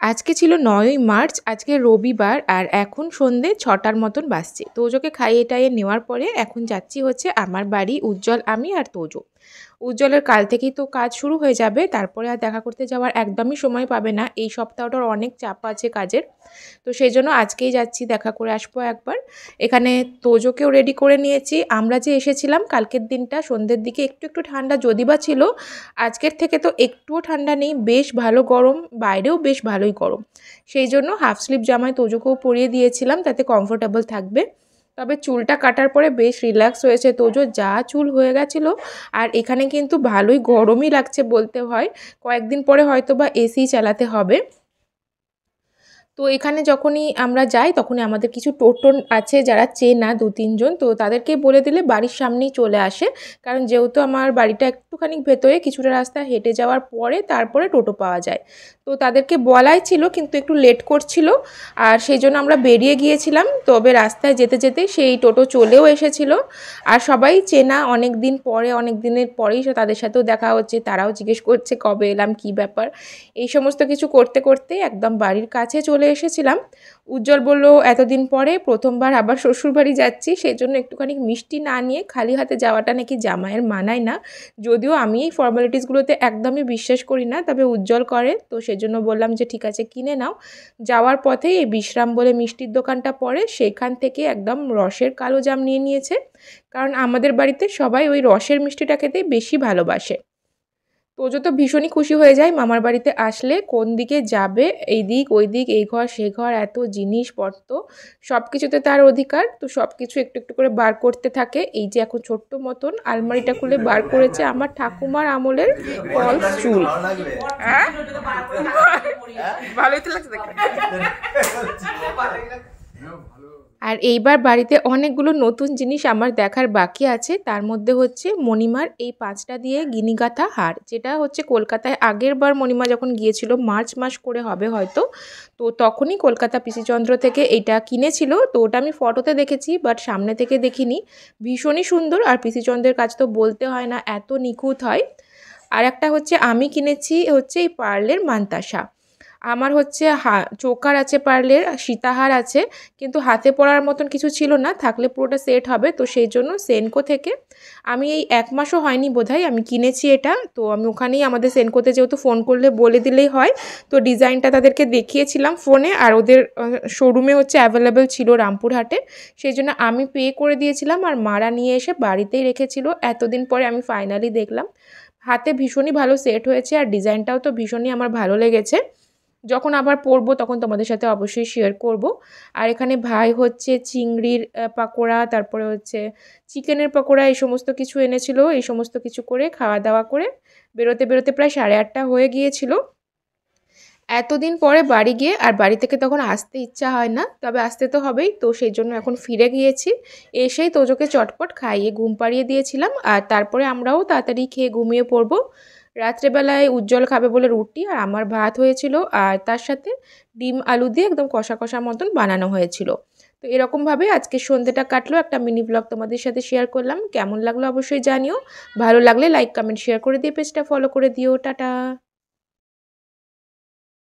আজকে ছিল ৯ই মার্চ, আজকে রবিবার আর এখন সন্ধে ৬টার মতন বাজছে। তোজোকে খাইয়ে টাইয়ে নেওয়ার পরে এখন যাচ্ছি হচ্ছে আমার বাড়ি, উজ্জ্বল, আমি আর তোজো। উজ্জ্বলের কাল থেকেই তো কাজ শুরু হয়ে যাবে, তারপরে আর দেখা করতে যাওয়ার একদমই সময় পাবে না। এই সপ্তাহটার অনেক চাপ আছে কাজের, তো সেই জন্য আজকেই যাচ্ছি, দেখা করে আসবো একবার। এখানে তোজোকেও রেডি করে নিয়েছি। আমরা যে এসেছিলাম কালকের দিনটা সন্ধ্যের দিকে একটু একটু ঠান্ডা যদি বা ছিল, আজকের থেকে তো একটুও ঠান্ডা নেই, বেশ ভালো গরম, বাইরেও বেশ ভালোই গরম। সেই জন্য হাফ স্লিভ জামায় তোজোকেও পরিয়ে দিয়েছিলাম, তাতে কমফোর্টেবল থাকবে। তবে চুলটা কাটার পরে বেশ রিল্যাক্স হয়েছে তোজো, যা চুল হয়ে গেছিলো। আর এখানে কিন্তু ভালোই গরমই লাগছে বলতে হয়, কয়েকদিন পরে হয়তো বা এসি চালাতে হবে। তো এখানে যখনই আমরা যাই তখনই আমাদের কিছু টোটো আছে যারা চেনা ২-৩ জন, তো তাদেরকে বলে দিলে বাড়ির সামনেই চলে আসে। কারণ যেহেতু আমার বাড়িটা একটুখানি ভেতরে, কিছুটা রাস্তা হেঁটে যাওয়ার পরে তারপরে টোটো পাওয়া যায়। তো তাদেরকে বলাই ছিল কিন্তু একটু লেট করছিল, আর সেই জন্য আমরা বেরিয়ে গিয়েছিলাম। তবে রাস্তায় যেতে যেতে সেই টোটো চলেও এসেছিল। আর সবাই চেনা, অনেক দিন পরে, অনেক দিনের পরেই তাদের সাথেও দেখা হচ্ছে, তারাও জিজ্ঞেস করছে কবে এলাম, কী ব্যাপার। এই সমস্ত কিছু করতে করতে একদম বাড়ির কাছে চলে এসেছিলাম। উজ্জ্বল বলল এতদিন পরে প্রথমবার আবার শ্বশুরবাড়ি যাচ্ছি, সেই জন্য একটুখানি মিষ্টি না নিয়ে খালি হাতে যাওয়াটা নাকি জামাইয়ের মানায় না। যদিও আমি এই ফর্মালিটিসগুলোতে একদমই বিশ্বাস করি না, তবে উজ্জ্বল করে, তো সেজন্য বললাম যে ঠিক আছে কিনে নাও। যাওয়ার পথেই এই বিশ্রাম বলে মিষ্টির দোকানটা পড়ে, সেখান থেকে একদম রসের কালো জাম নিয়ে নিয়েছে। কারণ আমাদের বাড়িতে সবাই ওই রসের মিষ্টিটা খেতেই বেশি ভালোবাসে। তোজো তো ভীষণই খুশি হয়ে যায় মামার বাড়িতে আসলে, কোন দিকে যাবে, এই দিক ওই দিক, এই ঘর সে ঘর, এত জিনিসপত্র, সব কিছুতে তার অধিকার। তো সব কিছু একটু একটু করে বার করতে থাকে। এই যে এখন ছোট্ট মতন আলমারিটা খুলে বার করেছে আমার ঠাকুমার আমলের ফলস চুল। হ্যাঁ, ভালোই তো লাগছে দেখতে। আর এইবার বাড়িতে অনেকগুলো নতুন জিনিস আমার দেখার বাকি আছে। তার মধ্যে হচ্ছে মণিমার এই ৫টা দিয়ে গিনিগাথা হার, যেটা হচ্ছে কলকাতায় আগের বার মণিমা যখন গিয়েছিল, মার্চ মাস করে হবে হয়তো, তো তখনই কলকাতা পিসিচন্দ্র থেকে এইটা কিনেছিল। তো ওটা আমি ফটোতে দেখেছি, বাট সামনে থেকে দেখিনি। ভীষণই সুন্দর, আর পিসিচন্দ্রের কাজ তো বলতে হয় না, এত নিখুঁত হয়। আর একটা হচ্ছে আমি কিনেছি হচ্ছে এই পার্লের মান্তাসা। আমার হচ্ছে চোকার আছে, পার্লের সীতাহার আছে, কিন্তু হাতে পরার মতন কিছু ছিল না, থাকলে পুরোটা সেট হবে। তো সেই জন্য সেনকো থেকে আমি এই ১ মাসও হয়নি বোধহয় আমি কিনেছি এটা। তো আমি ওখানেই আমাদের সেনকোতে যেহেতু ফোন করলে বলে দিলেই হয়, তো ডিজাইনটা তাদেরকে দেখিয়েছিলাম ফোনে, আর ওদের শোরুমে হচ্ছে অ্যাভেলেবেল ছিল রামপুরহাটে। সেই জন্য আমি পে করে দিয়েছিলাম, আর মারা নিয়ে এসে বাড়িতেই রেখেছিল। এতদিন পরে আমি ফাইনালি দেখলাম, হাতে ভীষণই ভালো সেট হয়েছে, আর ডিজাইনটাও তো ভীষণই আমার ভালো লেগেছে। যখন আবার পরবো তখন তোমাদের সাথে অবশ্যই শেয়ার করব। আর এখানে ভাই হচ্ছে চিংড়ির পাকোড়া, তারপরে হচ্ছে চিকেনের পাকোড়া, এই সমস্ত কিছু এনেছিল। এই সমস্ত কিছু করে খাওয়া দাওয়া করে বেরোতে বেরোতে প্রায় 8:30 হয়ে গিয়েছিল। এতদিন পরে বাড়ি গিয়ে আর বাড়ি থেকে তখন আসতে ইচ্ছা হয় না, তবে আসতে তো হবেই, তো সেই জন্য এখন ফিরে গিয়েছি। এসেই তোজোকে চটপট খাইয়ে ঘুম পাড়িয়ে দিয়েছিলাম, আর তারপরে আমরাও তাড়াতাড়ি খেয়ে ঘুমিয়ে পড়বো। রাত্রেবেলায় উজ্জ্বল খাবে বলে রুটি, আর আমার ভাত হয়েছিল, আর তার সাথে ডিম আলু দিয়ে একদম কষা কষা মতন বানানো হয়েছিল। তো এরকমভাবে আজকের সন্ধ্যেটা কাটলো। একটা মিনি ব্লগ তোমাদের সাথে শেয়ার করলাম, কেমন লাগলো অবশ্যই জানিও। ভালো লাগলে লাইক কমেন্ট শেয়ার করে দিয়ে পেজটা ফলো করে দিও। টাটা।